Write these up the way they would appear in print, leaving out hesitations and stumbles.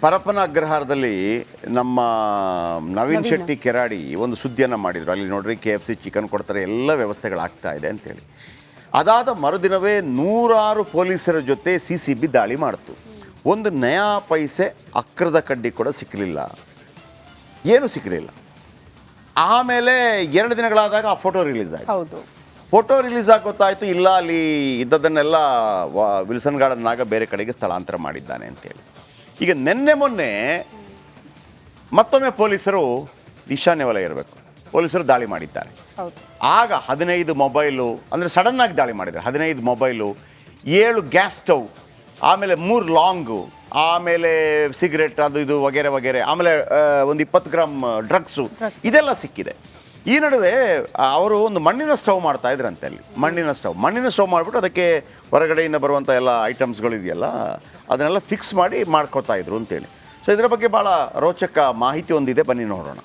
ಪರಪ್ಪನ ಅಗ್ರಹಾರದಲ್ಲಿ ನಮ್ಮ ನವೀನ್ ಶೆಟ್ಟಿ ಕೆರಾಡಿ ಒಂದು ಸುದ್ದಿಯನ್ನು ಮಾಡಿದರು. ಅಲ್ಲಿ ನೋಡ್ರಿ KFC ಚಿಕನ್ ಕೊಡ್ತಾರೆ, ಎಲ್ಲ ವ್ಯವಸ್ಥೆಗಳಾಗ್ತಾ ಇದೆ ಅಂತೇಳಿ. ಅದಾದ ಮರುದಿನವೇ 100 ಪೊಲೀಸರ ಜೊತೆ CCB ದಾಳಿ ಮಾಡ್ತು. ಒಂದು ನಯಾ ಪೈಸೆ ಅಕ್ರದ ಕಡ್ಡಿ ಕೂಡ ಸಿಕ್ಕಲಿಲ್ಲ, ಏನೂ ಸಿಕ್ಕಲಿಲ್ಲ. ಆಮೇಲೆ 2 ದಿನಗಳಾದಾಗ ಆ ಫೋಟೋ ರಿಲೀಸ್ ಆಯಿತು. ಹೌದು, ಫೋಟೋ ರಿಲೀಸ್ ಆಗಿ ಗೊತ್ತಾಯಿತು, ಇಲ್ಲ ಅಲ್ಲಿ ಇದ್ದದನ್ನೆಲ್ಲ ವಿಲ್ಸನ್ ಗಾರ್ಡನ್ನಾಗ ಬೇರೆ ಕಡೆಗೆ ಸ್ಥಳಾಂತರ ಮಾಡಿದ್ದಾನೆ ಅಂತೇಳಿ. ಈಗ ಮೊನ್ನೆ ಮತ್ತೊಮ್ಮೆ ಪೊಲೀಸರು ಈಶಾನ್ಯ ವಲಯ ಇರಬೇಕು, ಪೊಲೀಸರು ದಾಳಿ ಮಾಡಿದ್ದಾರೆ. ಆಗ 15 ಮೊಬೈಲು, ಅಂದರೆ ಸಡನ್ನಾಗಿ ದಾಳಿ ಮಾಡಿದ್ದಾರೆ. 15 ಮೊಬೈಲು, 7 ಗ್ಯಾಸ್ ಸ್ಟವ್, ಆಮೇಲೆ 3 ಲಾಂಗು, ಆಮೇಲೆ ಸಿಗರೆಟ್ ಅದು ಇದು ವಗೇರೆ ವಗೇರೆ, ಆಮೇಲೆ ಒಂದು 20 ಗ್ರಾಮ್ ಡ್ರಗ್ಸು, ಇದೆಲ್ಲ ಸಿಕ್ಕಿದೆ. ಈ ನಡುವೆ ಅವರು ಒಂದು ಮಣ್ಣಿನ ಸ್ಟವ್ ಮಾಡ್ತಾ ಇದ್ರಂತೆ. ಅಲ್ಲಿ ಮಣ್ಣಿನ ಸ್ಟವ್ ಮಾಡಿಬಿಟ್ಟು ಅದಕ್ಕೆ ಹೊರಗಡೆಯಿಂದ ಬರುವಂಥ ಎಲ್ಲ ಐಟಮ್ಸ್ಗಳು ಇದೆಯಲ್ಲ ಅದನ್ನೆಲ್ಲ ಫಿಕ್ಸ್ ಮಾಡಿ ಮಾಡ್ಕೊತಾ ಇದ್ರು ಅಂತೇಳಿ. ಸೊ ಇದರ ಬಗ್ಗೆ ಭಾಳ ರೋಚಕ ಮಾಹಿತಿ ಒಂದಿದೆ, ಬನ್ನಿ ನೋಡೋಣ.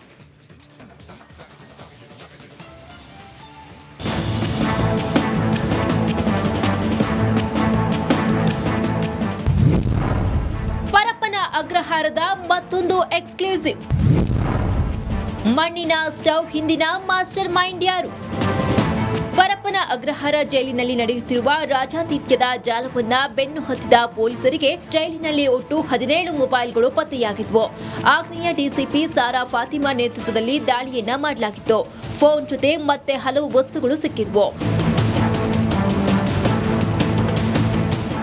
ಪರಪ್ಪನ ಅಗ್ರಹಾರದ ಮತ್ತೊಂದು ಎಕ್ಸ್ಕ್ಲೂಸಿವ್. ಮಣ್ಣಿನ ಸ್ಟವ್ ಹಿಂದಿನ ಮಾಸ್ಟರ್ ಮೈಂಡ್ ಯಾರು? ಪರಪ್ಪನ ಅಗ್ರಹಾರ ಜೈಲಿನಲ್ಲಿ ನಡೆಯುತ್ತಿರುವ ರಾಜಾತಿಥ್ಯದ ಜಾಲವನ್ನ ಬೆನ್ನು ಹತ್ತಿದ ಪೊಲೀಸರಿಗೆ ಜೈಲಿನಲ್ಲಿ ಒಟ್ಟು 17 ಮೊಬೈಲ್ಗಳು ಪತ್ತೆಯಾಗಿದ್ವು. ಆಗ್ನೇಯ ಡಿಸಿಪಿ ಸಾರಾ ಫಾತಿಮಾ ನೇತೃತ್ವದಲ್ಲಿ ದಾಳಿಯನ್ನ ಮಾಡಲಾಗಿತ್ತು. ಫೋನ್ ಜೊತೆ ಮತ್ತೆ ಹಲವು ವಸ್ತುಗಳು ಸಿಕ್ಕಿದ್ವು.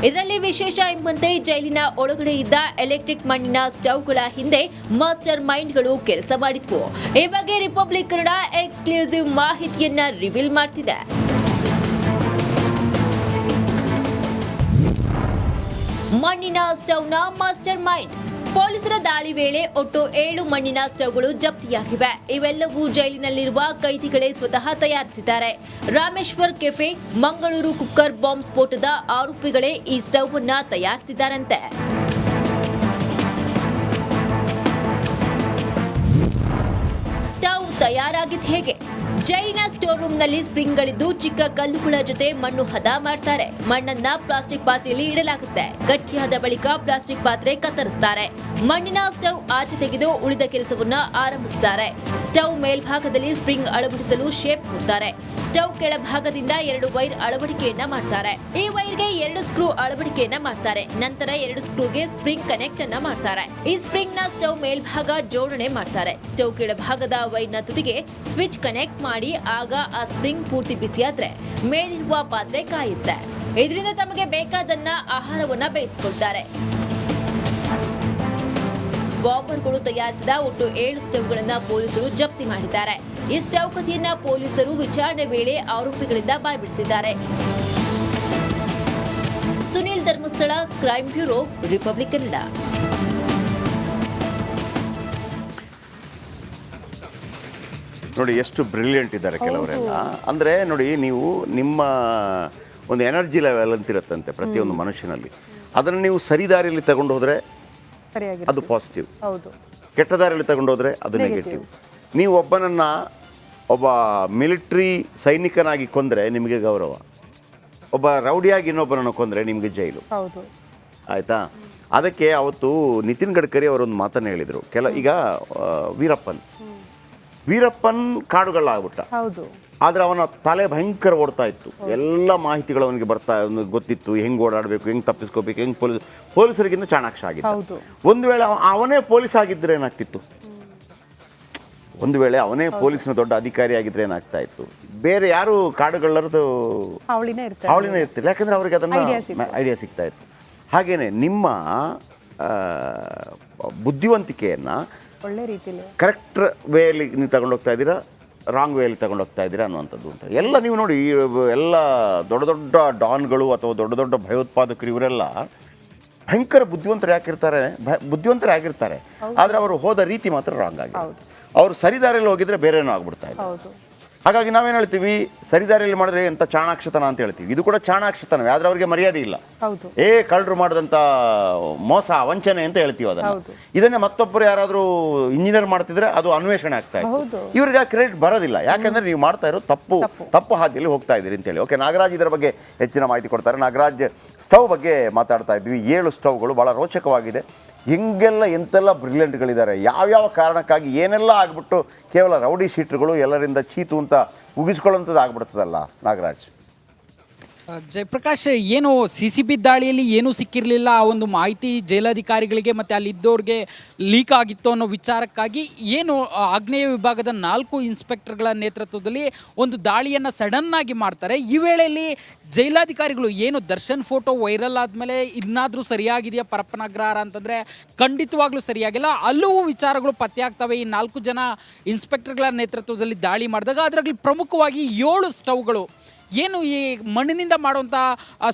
ಇದರಲ್ಲಿ ವಿಶೇಷ ಎಂಬಂತೆ ಜೈಲಿನ ಒಳಗಡೆ ಇದ್ದ ಎಲೆಕ್ಟ್ರಿಕ್ ಮಣ್ಣಿನ ಸ್ಟವ್ಗಳ ಹಿಂದೆ ಮಾಸ್ಟರ್ ಮೈಂಡ್ಗಳು ಕೆಲಸ ಮಾಡಿದ್ವು. ಈ ಬಗ್ಗೆ ರಿಪಬ್ಲಿಕ್ ಕನ್ನಡ ಎಕ್ಸ್ಕ್ಲೂಸಿವ್ ಮಾಹಿತಿಯನ್ನ ರಿವೀಲ್ ಮಾಡ್ತಿದೆ. ಮಣ್ಣಿನ ಸ್ಟವ್ನ ಮಾಸ್ಟರ್ ಮೈಂಡ್. ಪೊಲೀಸರ ದಾಳಿ ವೇಳೆ ಒಟ್ಟು 7 ಮಣ್ಣಿನ ಸ್ಟವ್ಗಳು ಜಪ್ತಿಯಾಗಿವೆ. ಇವೆಲ್ಲವೂ ಜೈಲಿನಲ್ಲಿರುವ ಕೈದಿಗಳೇ ಸ್ವತಃ ತಯಾರಿಸಿದ್ದಾರೆ. Rameshwar cafe, Mangaluru cooker bomb ಸ್ಫೋಟದ ಆರೋಪಿಗಳೇ ಈ ಸ್ಟವ್ ಅನ್ನ ತಯಾರಿಸಿದ್ದಾರಂತೆ. ಸ್ಟವ್ ತಯಾರಾಗಿದ್ದು ಹೇಗೆ? ಜೈಲಿನ ಸ್ಟೋರ್ ರೂಮ್ನಲ್ಲಿ ಸ್ಪ್ರಿಂಗ್ಗಳಿದ್ದು ಚಿಕ್ಕ ಕಲ್ಲುಗಳ ಜೊತೆ ಮಣ್ಣು ಹದ ಮಾಡ್ತಾರೆ. ಮಣ್ಣನ್ನ ಪ್ಲಾಸ್ಟಿಕ್ ಪಾತ್ರೆಯಲ್ಲಿ ಇಡಲಾಗುತ್ತೆ. ಗಟ್ಟಿಯಾದ ಬಳಿಕ ಪ್ಲಾಸ್ಟಿಕ್ ಪಾತ್ರೆ ಕತ್ತರಿಸ್ತಾರೆ. ಮಣ್ಣಿನ ಸ್ಟವ್ ಆಚೆ ತೆಗೆದು ಉಳಿದ ಕೆಲಸವನ್ನ ಆರಂಭಿಸುತ್ತಾರೆ. ಸ್ಟವ್ ಮೇಲ್ಭಾಗದಲ್ಲಿ ಸ್ಪ್ರಿಂಗ್ ಅಳವಡಿಸಲು ಶೇಪ್ ಕೊಡ್ತಾರೆ. ಸ್ಟವ್ ಕೆಳಭಾಗದಿಂದ 2 ವೈರ್ ಅಳವಡಿಕೆಯನ್ನ ಮಾಡ್ತಾರೆ. ಈ ವೈರ್ಗೆ 2 ಸ್ಕ್ರೂ ಅಳವಡಿಕೆಯನ್ನ ಮಾಡ್ತಾರೆ. ನಂತರ 2 ಸ್ಕ್ರೂಗೆ ಸ್ಪ್ರಿಂಗ್ ಕನೆಕ್ಟ್ ಅನ್ನ ಮಾಡ್ತಾರೆ. ಈ ಸ್ಪ್ರಿಂಗ್ ನ ಸ್ಟವ್ ಮೇಲ್ಭಾಗ ಜೋಡಣೆ ಮಾಡ್ತಾರೆ. ಸ್ಟವ್ ಕೆಳಭಾಗದ ವೈರ್ನ ತುದಿಗೆ ಸ್ವಿಚ್ ಕನೆಕ್ಟ್ ಮಾಡಿ ಆಗ ಆ ಸ್ಪ್ರಿಂಗ್ ಪೂರ್ತಿ ಬಿಸಿಯಾದ್ರೆ ಮೇಲಿರುವ ಪಾತ್ರೆ ಕಾಯುತ್ತೆ. ಇದರಿಂದ ತಮಗೆ ಬೇಕಾದನ್ನ ಆಹಾರವನ್ನ ಬೇಯಿಸಿಕೊಳ್ತಾರೆ. ಬಾಂಬರ್ಗಳು ತಯಾರಿಸಿದ ಒಟ್ಟು 7 ಸ್ಟವ್ಗಳನ್ನ ಪೊಲೀಸರು ಜಪ್ತಿ ಮಾಡಿದ್ದಾರೆ. ಈ ಸ್ಟವ್ ಕಥೆಯನ್ನ ಪೊಲೀಸರು ವಿಚಾರಣೆ ವೇಳೆ ಆರೋಪಿಗಳಿಂದ ಬಾಯ್ಬಿಡಿಸಿದ್ದಾರೆ. Sunil Dharmasthala, crime bureau, Republic Kannada. ನೋಡಿ ಎಷ್ಟು ಬ್ರಿಲಿಯಂಟ್ ಇದ್ದಾರೆ ಕೆಲವರೆಲ್ಲ. ಅಂದರೆ ನೋಡಿ, ನೀವು ನಿಮ್ಮ ಒಂದು ಎನರ್ಜಿ ಲೆವೆಲ್ ಅಂತಿರುತ್ತಂತೆ ಪ್ರತಿಯೊಂದು ಮನುಷ್ಯನಲ್ಲಿ. ಅದನ್ನು ನೀವು ಸರಿ ದಾರಿಯಲ್ಲಿ ತಗೊಂಡು ಹೋದರೆ ಅದು ಪಾಸಿಟಿವ್, ಕೆಟ್ಟ ದಾರಿಯಲ್ಲಿ ತಗೊಂಡು ಹೋದರೆ ಅದು ನೆಗೆಟಿವ್. ನೀವು ಒಬ್ಬ ಮಿಲಿಟ್ರಿ ಸೈನಿಕನಾಗಿ ಕೊಂದರೆ ನಿಮಗೆ ಗೌರವ, ಒಬ್ಬ ರೌಡಿಯಾಗಿ ಇನ್ನೊಬ್ಬನನ್ನು ಕೊಂದರೆ ನಿಮಗೆ ಜೈಲು. ಆಯಿತಾ? ಅದಕ್ಕೆ ಅವತ್ತು ನಿತಿನ್ ಗಡ್ಕರಿ ಅವರೊಂದು ಮಾತನ್ನು ಹೇಳಿದರು. ಈಗ ವೀರಪ್ಪನ್ ಕಾಡುಗಳಾಗ್ಬಿಟ್ಟ, ಆದರೆ ಅವನ ತಲೆ ಭಯಂಕರ ಓಡ್ತಾ ಇತ್ತು. ಎಲ್ಲ ಮಾಹಿತಿಗಳು ಅವನಿಗೆ ಗೊತ್ತಿತ್ತು, ಹೆಂಗೆ ಓಡಾಡಬೇಕು, ಹೆಂಗೆ ತಪ್ಪಿಸ್ಕೋಬೇಕು, ಹೆಂಗೆ ಪೊಲೀಸರಿಗಿಂತ ಚಾಣಾಕ್ಷ ಆಗಿತ್ತು. ಒಂದು ವೇಳೆ ಅವನೇ ಪೊಲೀಸ್ ಆಗಿದ್ದರೆ ಏನಾಗ್ತಿತ್ತು? ಒಂದು ವೇಳೆ ಅವನೇ ಪೊಲೀಸ್ನ ದೊಡ್ಡ ಅಧಿಕಾರಿ ಆಗಿದ್ರೆ ಏನಾಗ್ತಾ ಇತ್ತು? ಬೇರೆ ಯಾರು ಕಾಡುಗಳರದು ಹಾವಳಿನೇ ಇರ್ತಿಲ್ಲ, ಯಾಕಂದರೆ ಅವ್ರಿಗೆ ಅದನ್ನು ಐಡಿಯಾ ಸಿಗ್ತಾ ಇತ್ತು. ಹಾಗೇನೆ ನಿಮ್ಮ ಬುದ್ಧಿವಂತಿಕೆಯನ್ನು ಒಳ್ಳೆ ರೀತಿಯಲ್ಲಿ ಕರೆಕ್ಟ್ ವೇಯಲ್ಲಿ ನೀವು ತಗೊಂಡೋಗ್ತಾ ಇದ್ದೀರಾ, ರಾಂಗ್ ವೇಯಲ್ಲಿ ತಗೊಂಡೋಗ್ತಾ ಇದ್ದೀರಾ ಅನ್ನುವಂಥದ್ದು ಅಂತ ಎಲ್ಲ ನೀವು ನೋಡಿ. ಎಲ್ಲ ದೊಡ್ಡ ದೊಡ್ಡ ಡಾನ್ಗಳು ಅಥವಾ ದೊಡ್ಡ ದೊಡ್ಡ ಭಯೋತ್ಪಾದಕರು ಇವರೆಲ್ಲ ಭಯಂಕರ ಬುದ್ಧಿವಂತರೇ ಆಗಿರ್ತಾರೆ, ಆದರೆ ಅವರು ಹೋದ ರೀತಿ ಮಾತ್ರ ರಾಂಗ್ ಆಗಿದೆ. ಅವರು ಸರಿದಾರಿಯಲ್ಲಿ ಹೋಗಿದ್ರೆ ಬೇರೆನೋ ಆಗ್ಬಿಡ್ತಾ ಇದೆ. ಹಾಗಾಗಿ ನಾವೇನು ಹೇಳ್ತೀವಿ, ಸರಿದಾರಿಯಲ್ಲಿ ಮಾಡಿದ್ರೆ ಎಂಥ ಚಾಣಾಕ್ಷತನ ಅಂತ ಹೇಳ್ತೀವಿ. ಇದು ಕೂಡ ಚಾಣಾಕ್ಷತನವೇ, ಆದರೆ ಅವ್ರಿಗೆ ಮರ್ಯಾದೆ ಇಲ್ಲ. ಕಳ್ಳರು ಮಾಡಿದಂಥ ಮೋಸ ವಂಚನೆ ಅಂತ ಹೇಳ್ತೀವಿ ಅದನ್ನು. ಇದನ್ನೇ ಮತ್ತೊಬ್ಬರು ಯಾರಾದರೂ ಇಂಜಿನಿಯರ್ ಮಾಡ್ತಿದ್ರೆ ಅದು ಅನ್ವೇಷಣೆ ಆಗ್ತಾ ಇತ್ತು. ಇವ್ರಿಗೆ ಆ ಕ್ರೆಡಿಟ್ ಬರೋದಿಲ್ಲ, ಯಾಕಂದ್ರೆ ನೀವು ಮಾಡ್ತಾ ಇರೋ ತಪ್ಪು ಹಾದಿಯಲ್ಲಿ ಹೋಗ್ತಾ ಇದ್ದೀರಿ ಅಂತೇಳಿ. ಓಕೆ, ನಾಗರಾಜ್ ಇದರ ಬಗ್ಗೆ ಹೆಚ್ಚಿನ ಮಾಹಿತಿ ಕೊಡ್ತಾರೆ. ನಾಗರಾಜ್, ಸ್ಟವ್ ಬಗ್ಗೆ ಮಾತಾಡ್ತಾ ಇದ್ವಿ. 7 ಸ್ಟವ್ಗಳು ಭಾಳ ರೋಚಕವಾಗಿದೆ. ಹೆಂಗೆಲ್ಲ ಎಂತೆಲ್ಲ ಬ್ರಿಲಿಯಂಟ್ಗಳಿದ್ದಾರೆ, ಯಾವ್ಯಾವ ಕಾರಣಕ್ಕಾಗಿ ಏನೆಲ್ಲ ಆಗ್ಬಿಟ್ಟು ಕೇವಲ ರೌಡಿ ಶೀಟ್ರುಗಳು ಎಲ್ಲರಿಂದ ಚೀತು ಅಂತ ಉಗಿಸ್ಕೊಳ್ಳೋಂಥದ್ದು ಆಗ್ಬಿಡ್ತದಲ್ಲ ನಾಗರಾಜ್. ಜಯಪ್ರಕಾಶ್, ಏನು CCB ದಾಳಿಯಲ್ಲಿ ಏನೂ ಸಿಕ್ಕಿರಲಿಲ್ಲ, ಆ ಒಂದು ಮಾಹಿತಿ ಜೈಲಾಧಿಕಾರಿಗಳಿಗೆ ಮತ್ತು ಅಲ್ಲಿದ್ದವ್ರಿಗೆ ಲೀಕ್ ಆಗಿತ್ತು ಅನ್ನೋ ವಿಚಾರಕ್ಕಾಗಿ ಏನು ಆಗ್ನೇಯ ವಿಭಾಗದ 4 ಇನ್ಸ್ಪೆಕ್ಟರ್ಗಳ ನೇತೃತ್ವದಲ್ಲಿ ಒಂದು ದಾಳಿಯನ್ನು ಸಡನ್ನಾಗಿ ಮಾಡ್ತಾರೆ. ಈ ವೇಳೆಯಲ್ಲಿ ಜೈಲಾಧಿಕಾರಿಗಳು ಏನು ದರ್ಶನ್ ಫೋಟೋ ವೈರಲ್ ಆದಮೇಲೆ ಇನ್ನಾದರೂ ಸರಿಯಾಗಿದೆಯಾ ಪರಪ್ಪನ ಅಗ್ರಹಾರ ಅಂತಂದರೆ ಖಂಡಿತವಾಗ್ಲೂ ಸರಿಯಾಗಿಲ್ಲ. ಹಲವು ವಿಚಾರಗಳು ಪತ್ತೆಯಾಗ್ತವೆ. ಈ 4 ಜನ ಇನ್ಸ್ಪೆಕ್ಟರ್ಗಳ ನೇತೃತ್ವದಲ್ಲಿ ದಾಳಿ ಮಾಡಿದಾಗ ಅದರಲ್ಲಿ ಪ್ರಮುಖವಾಗಿ 7 ಸ್ಟವ್ಗಳು, ಏನು ಈ ಮಣ್ಣಿನಿಂದ ಮಾಡುವಂಥ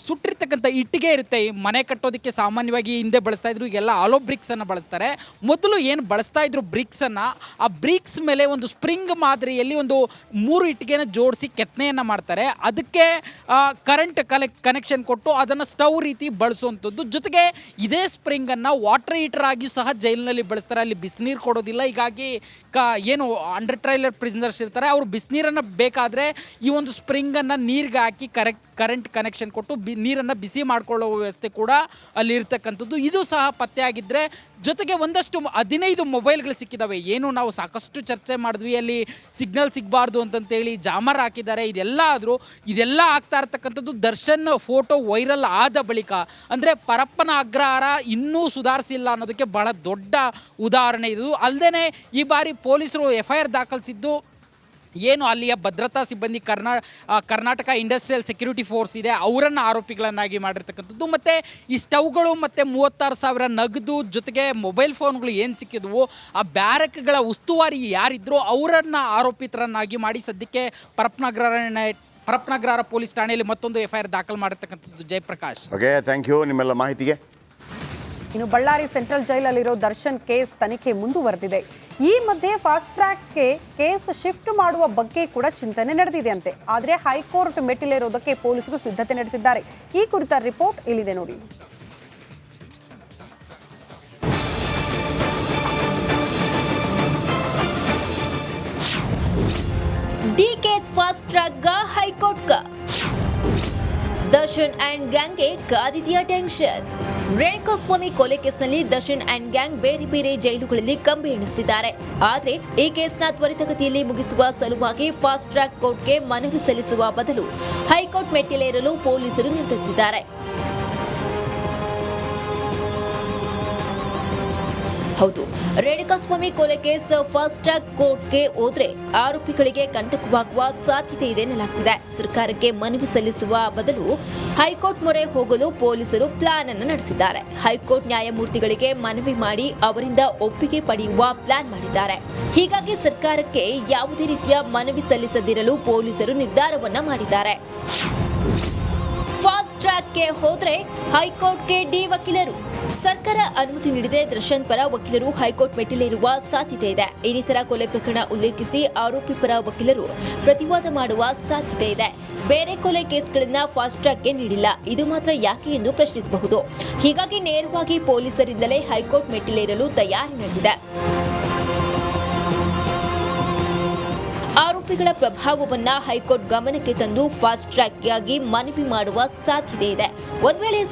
ಸುಟ್ಟಿರ್ತಕ್ಕಂಥ ಇಟ್ಟಿಗೆ ಇರುತ್ತೆ, ಈ ಮನೆ ಕಟ್ಟೋದಕ್ಕೆ ಸಾಮಾನ್ಯವಾಗಿ ಹಿಂದೆ ಬಳಸ್ತಾ ಇದ್ರು, ಈಗೆಲ್ಲ ಆಲೋ ಬ್ರಿಕ್ಸನ್ನು ಬಳಸ್ತಾರೆ. ಮೊದಲು ಏನು ಬಳಸ್ತಾ ಇದ್ರು ಬ್ರಿಕ್ಸನ್ನು, ಆ ಬ್ರಿಕ್ಸ್ ಮೇಲೆ ಒಂದು ಸ್ಪ್ರಿಂಗ್ ಮಾದರಿಯಲ್ಲಿ ಒಂದು 3 ಇಟ್ಟಿಗೆನ ಜೋಡಿಸಿ ಕೆತ್ತನೆಯನ್ನು ಮಾಡ್ತಾರೆ. ಅದಕ್ಕೆ ಕರೆಂಟ್ ಕನೆಕ್ಷನ್ ಕೊಟ್ಟು ಅದನ್ನು ಸ್ಟವ್ ರೀತಿ ಬಳಸುವಂಥದ್ದು. ಜೊತೆಗೆ ಇದೇ ಸ್ಪ್ರಿಂಗನ್ನು ವಾಟರ್ ಹೀಟರ್ ಆಗಿಯೂ ಸಹ ಜೈಲಿನಲ್ಲಿ ಬಳಸ್ತಾರೆ. ಅಲ್ಲಿ ಬಿಸಿನೀರು ಕೊಡೋದಿಲ್ಲ. ಹೀಗಾಗಿ ಏನು ಅಂಡರ್ ಟ್ರೈಲರ್ ಪ್ರಿಸನರ್ಸ್ ಇರ್ತಾರೆ, ಅವರು ಬಿಸಿನೀರನ್ನು ಬೇಕಾದರೆ ಈ ಒಂದು ಸ್ಪ್ರಿಂಗನ್ನು ನೀರಿಗೆ ಹಾಕಿ ಕರೆಂಟ್ ಕನೆಕ್ಷನ್ ಕೊಟ್ಟು ನೀರನ್ನು ಬಿಸಿ ಮಾಡಿಕೊಳ್ಳೋ ವ್ಯವಸ್ಥೆ ಕೂಡ ಅಲ್ಲಿ ಇರ್ತಕ್ಕಂಥದ್ದು. ಇದು ಸಹ ಪತ್ತೆಯಾಗಿದ್ದರೆ ಜೊತೆಗೆ ಒಂದಷ್ಟು 15 ಮೊಬೈಲ್ಗಳು ಸಿಕ್ಕಿದ್ದಾವೆ. ಏನು ನಾವು ಸಾಕಷ್ಟು ಚರ್ಚೆ ಮಾಡಿದ್ವಿ, ಅಲ್ಲಿ ಸಿಗ್ನಲ್ ಸಿಗಬಾರ್ದು ಅಂತಂತೇಳಿ ಜಾಮರ್ ಹಾಕಿದ್ದಾರೆ. ಇದೆಲ್ಲ ಆಗ್ತಾ ಇರ್ತಕ್ಕಂಥದ್ದು ದರ್ಶನ್ ಫೋಟೋ ವೈರಲ್ ಆದ ಬಳಿಕ. ಅಂದರೆ ಪರಪ್ಪನ ಅಗ್ರಹಾರ ಇನ್ನೂ ಸುಧಾರಿಸಿಲ್ಲ ಅನ್ನೋದಕ್ಕೆ ಬಹಳ ದೊಡ್ಡ ಉದಾಹರಣೆ ಇದು. ಅಲ್ಲದೆ ಈ ಬಾರಿ ಪೊಲೀಸರು FIR ದಾಖಲಿಸಿದ್ದು ಏನು ಅಲ್ಲಿಯ ಭದ್ರತಾ ಸಿಬ್ಬಂದಿ ಕರ್ನಾಟಕ ಇಂಡಸ್ಟ್ರಿಯಲ್ ಸೆಕ್ಯೂರಿಟಿ ಫೋರ್ಸ್ ಇದೆ, ಅವರನ್ನು ಆರೋಪಿಗಳನ್ನಾಗಿ ಮಾಡಿರ್ತಕ್ಕಂಥದ್ದು. ಮತ್ತು ಈ ಸ್ಟವ್ಗಳು ಮತ್ತು 36,000 ನಗದು ಜೊತೆಗೆ ಮೊಬೈಲ್ ಫೋನ್ಗಳು ಏನು ಸಿಕ್ಕಿದ್ವು, ಆ ಬ್ಯಾರಕ್ಗಳ ಉಸ್ತುವಾರಿ ಯಾರಿದ್ರು ಅವರನ್ನು ಆರೋಪಿತರನ್ನಾಗಿ ಮಾಡಿ ಸದ್ಯಕ್ಕೆ ಪರಪ್ಪನಗ್ರಹಾರ ಪೊಲೀಸ್ ಠಾಣೆಯಲ್ಲಿ ಮತ್ತೊಂದು FIR ದಾಖಲು ಮಾಡಿರ್ತಕ್ಕಂಥದ್ದು. ಜಯಪ್ರಕಾಶ್, ಓಕೆ, ಥ್ಯಾಂಕ್ ಯು ನಿಮ್ಮೆಲ್ಲ ಮಾಹಿತಿಗೆ. ಇನ್ನು ಬಳ್ಳಾರಿ ಸೆಂಟ್ರಲ್ ಜೈಲಲ್ಲಿರೋ ದರ್ಶನ್ ಕೇಸ್ ತನಿಖೆ ಮುಂದುವರೆದಿದೆ. ಈ ಮಧ್ಯೆ ಫಾಸ್ಟ್ ಟ್ರ್ಯಾಕ್ಗೆ ಕೇಸ್ ಶಿಫ್ಟ್ ಮಾಡುವ ಬಗ್ಗೆ ಕೂಡ ಚಿಂತನೆ ನಡೆದಿದೆ ಅಂತೆ. ಆದರೆ ಹೈಕೋರ್ಟ್ ಮೆಟ್ಟಿಲೇರೋದಕ್ಕೆ ಪೊಲೀಸರು ಸಿದ್ಧತೆ ನಡೆಸಿದ್ದಾರೆ. ಈ ಕುರಿತ ರಿಪೋರ್ಟ್ ಇಲ್ಲಿದೆ ನೋಡಿ. D case fast track high court Darshan and ಗ್ಯಾಂಗ್ಗೆ ಕಾದಿದೆಯಾ ಟೆನ್ಷನ್? ರೇಣುಕಾಸ್ವಾಮಿ ಕೊಲೆ ಕೇಸ್ನಲ್ಲಿ ದರ್ಶನ್ ಅಂಡ್ ಗ್ಯಾಂಗ್ ಬೇರೆ ಬೇರೆ ಜೈಲುಗಳಲ್ಲಿ ಕಂಬಿ ಎಣಿಸುತ್ತಿದ್ದಾರೆ. ಆದರೆ ಈ ಕೇಸ್ನ ತ್ವರಿತಗತಿಯಲ್ಲಿ ಮುಗಿಸುವ ಸಲುವಾಗಿ ಫಾಸ್ಟ್ ಟ್ರ್ಯಾಕ್ ಕೋರ್ಟ್ಗೆ ಮನವಿ ಸಲ್ಲಿಸುವ ಬದಲು ಹೈಕೋರ್ಟ್ ಮೆಟ್ಟಿಲೇರಲು ಪೊಲೀಸರು ನಿರ್ಧರಿಸಿದ್ದಾರೆ. ಹೌದು, ರೇಣುಕಾಸ್ವಾಮಿ ಕೊಲೆ ಕೇಸ್ ಫಾಸ್ಟ್ ಟ್ರ್ಯಾಕ್ ಕೋರ್ಟ್ಗೆ ಹೋದ್ರೆ ಆರೋಪಿಗಳಿಗೆ ಕಂಟಕವಾಗುವ ಸಾಧ್ಯತೆ ಇದೆ ಎನ್ನಲಾಗ್ತಿದೆ. ಸರ್ಕಾರಕ್ಕೆ ಮನವಿ ಸಲ್ಲಿಸುವ ಬದಲು ಹೈಕೋರ್ಟ್ ಮೊರೆ ಹೋಗಲು ಪೊಲೀಸರು ಪ್ಲಾನ್ ಅನ್ನು ನಡೆಸಿದ್ದಾರೆ. ಹೈಕೋರ್ಟ್ ನ್ಯಾಯಮೂರ್ತಿಗಳಿಗೆ ಮನವಿ ಮಾಡಿ ಅವರಿಂದ ಒಪ್ಪಿಗೆ ಪಡೆಯುವ ಪ್ಲಾನ್ ಮಾಡಿದ್ದಾರೆ. ಹೀಗಾಗಿ ಸರ್ಕಾರಕ್ಕೆ ಯಾವುದೇ ರೀತಿಯ ಮನವಿ ಸಲ್ಲಿಸದಿರಲು ಪೊಲೀಸರು ನಿರ್ಧಾರವನ್ನ ಮಾಡಿದ್ದಾರೆ. ಫಾಸ್ಟ್ ಟ್ರ್ಯಾಕ್ಗೆ ಹೋದ್ರೆ ಹೈಕೋರ್ಟ್ಗೆ ಡಿ ವಕೀಲರು. ಸರ್ಕಾರ ಅನುಮತಿ ನೀಡಿದೆ ದರ್ಶನ್ ಪರ ವಕೀಲರು ಹೈಕೋರ್ಟ್ ಮೆಟ್ಟಿಲೇರುವ ಸಾಧ್ಯತೆ ಇದೆ. ಇನ್ನಿತರ ಕೊಲೆ ಪ್ರಕರಣ ಉಲ್ಲೇಖಿಸಿ ಆರೋಪಿ ಪರ ವಕೀಲರು ಪ್ರತಿವಾದ ಮಾಡುವ ಸಾಧ್ಯತೆ ಇದೆ. ಬೇರೆ ಕೊಲೆ ಕೇಸ್ಗಳನ್ನ ಫಾಸ್ಟ್ ಟ್ರ್ಯಾಕ್ಗೆ ನೀಡಿಲ್ಲ, ಇದು ಮಾತ್ರ ಯಾಕೆ ಎಂದು ಪ್ರಶ್ನಿಸಬಹುದು. ಹೀಗಾಗಿ ನೇರವಾಗಿ ಪೊಲೀಸರಿಂದಲೇ ಹೈಕೋರ್ಟ್ ಮೆಟ್ಟಿಲೇರಲು ತಯಾರಿ ನಡೆದಿದೆ. ಆರೋಪಿಗಳ ಪ್ರಭಾವವನ್ನ ಹೈಕೋರ್ಟ್ ಗಮನಕ್ಕೆ ತಂದು ಫಾಸ್ಟ್ ಟ್ರ್ಯಾಕ್ಗಾಗಿ ಮನವಿ ಮಾಡುವ ಸಾಧ್ಯತೆ ಇದೆ. ಒಂದ್ ವೇಳೆ